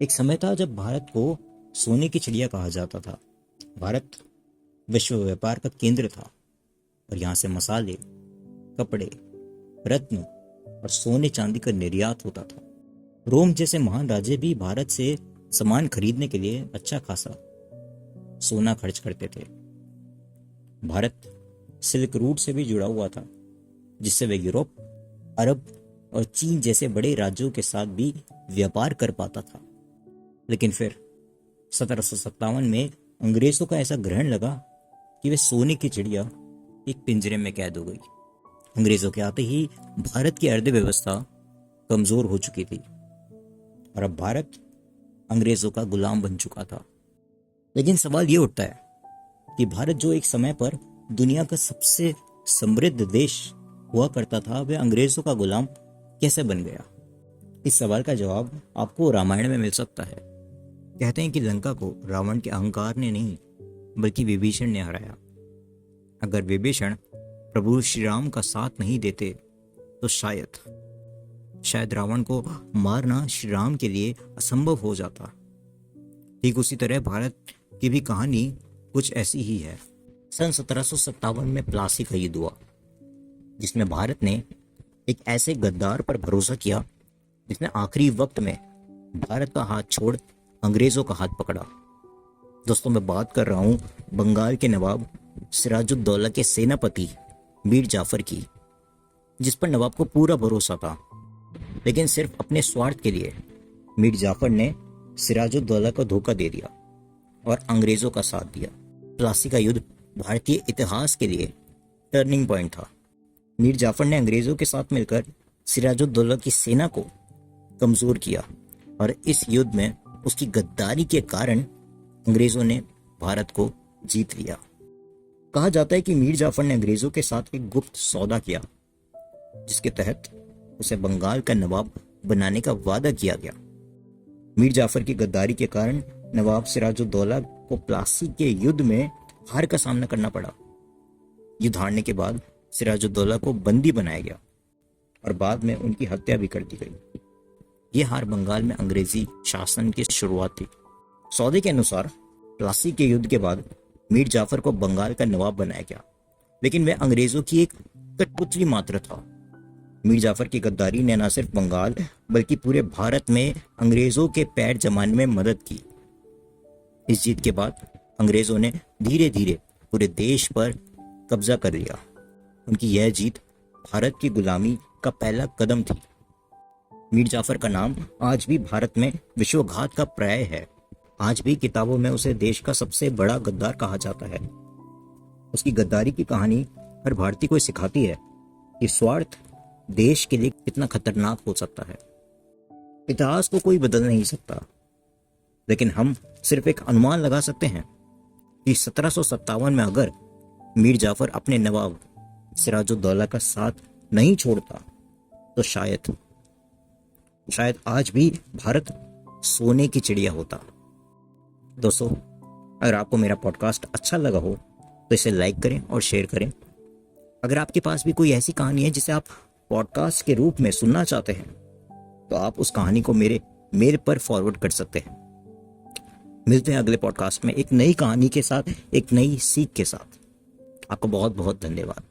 एक समय था जब भारत को सोने की चिड़िया कहा जाता था। भारत विश्व व्यापार का केंद्र था और यहाँ से मसाले, कपड़े, रत्न और सोने चांदी का निर्यात होता था। रोम जैसे महान राज्य भी भारत से सामान खरीदने के लिए अच्छा खासा सोना खर्च करते थे। भारत सिल्क रूट से भी जुड़ा हुआ था, जिससे वे यूरोप, अरब और चीन जैसे बड़े राज्यों के साथ भी व्यापार कर पाता था। लेकिन फिर 1757 में अंग्रेजों का ऐसा ग्रहण लगा कि वे सोने की चिड़िया एक पिंजरे में कैद हो गई। अंग्रेजों के आते ही भारत की अर्थव्यवस्था कमजोर हो चुकी थी और अब भारत अंग्रेजों का गुलाम बन चुका था। लेकिन सवाल ये उठता है कि भारत जो एक समय पर दुनिया का सबसे समृद्ध देश हुआ करता था, वह अंग्रेजों का गुलाम कैसे बन गया? इस सवाल का जवाब आपको रामायण में मिल सकता है। कहते हैं कि लंका को रावण के अहंकार ने नहीं बल्कि विभीषण ने हराया। अगर विभीषण प्रभु श्री राम का साथ नहीं देते तो शायद रावण को मारना श्री राम के लिए असंभव हो जाता। ठीक उसी तरह भारत की भी कहानी कुछ ऐसी ही है। सन 1757 में प्लासी का युद्ध हुआ, जिसमें भारत ने एक ऐसे गद्दार पर भरोसा किया जिसने आखिरी वक्त में भारत का हाथ छोड़ अंग्रेजों का हाथ पकड़ा। दोस्तों, मैं बात कर रहा हूं बंगाल के नवाब सिराजुद्दौला के सेनापति मीर जाफर की, जिस पर नवाब को पूरा भरोसा था। लेकिन सिर्फ अपने स्वार्थ के लिए मीर जाफर ने सिराजुद्दौला को धोखा दे दिया और अंग्रेजों का साथ दिया। प्लासी का युद्ध भारतीय इतिहास के लिए टर्निंग पॉइंट था। मीर जाफर ने अंग्रेजों के साथ मिलकर सिराजुद्दौला की सेना को कमजोर किया और इस युद्ध में उसकी गद्दारी के कारण अंग्रेजों ने भारत को जीत लिया। कहा जाता है कि मीर जाफर ने अंग्रेजों के साथ एक गुप्त सौदा किया, जिसके तहत उसे बंगाल का नवाब बनाने का वादा किया गया। मीर जाफर की गद्दारी के कारण नवाब सिराजुद्दौला को प्लासी के युद्ध में हार का सामना करना पड़ा। युद्ध हारने के बाद सिराजुद्दौला को बंदी बनाया गया और बाद में उनकी हत्या भी कर दी गई। यह हार बंगाल में अंग्रेजी शासन की शुरुआत थी। सौदे के अनुसार प्लासी के युद्ध के बाद मीर जाफर को बंगाल का नवाब बनाया गया, लेकिन वह अंग्रेजों की एक कठपुतली मात्र था। मीर जाफर की गद्दारी ने न सिर्फ बंगाल बल्कि पूरे भारत में अंग्रेजों के पैर जमाने में मदद की। इस जीत के बाद अंग्रेजों ने धीरे धीरे पूरे देश पर कब्जा कर लिया। उनकी यह जीत भारत की गुलामी का पहला कदम थी। मीर जाफर का नाम आज भी भारत में विश्वघात का पर्याय है। आज भी किताबों में उसे देश का सबसे बड़ा गद्दार कहा जाता है। उसकी गद्दारी की कहानी हर भारतीय को सिखाती है कि स्वार्थ देश के लिए कितना खतरनाक हो सकता है। इतिहास को कोई बदल नहीं सकता, लेकिन हम सिर्फ एक अनुमान लगा सकते हैं कि 1757 में अगर मीर जाफर अपने नवाब सिराजुद्दौला का साथ नहीं छोड़ता तो शायद आज भी भारत सोने की चिड़िया होता। दोस्तों, अगर आपको मेरा पॉडकास्ट अच्छा लगा हो तो इसे लाइक करें और शेयर करें। अगर आपके पास भी कोई ऐसी कहानी है जिसे आप पॉडकास्ट के रूप में सुनना चाहते हैं तो आप उस कहानी को मेरे मेल पर फॉरवर्ड कर सकते हैं। मिलते हैं अगले पॉडकास्ट में एक नई कहानी के साथ, एक नई सीख के साथ। आपको बहुत बहुत धन्यवाद।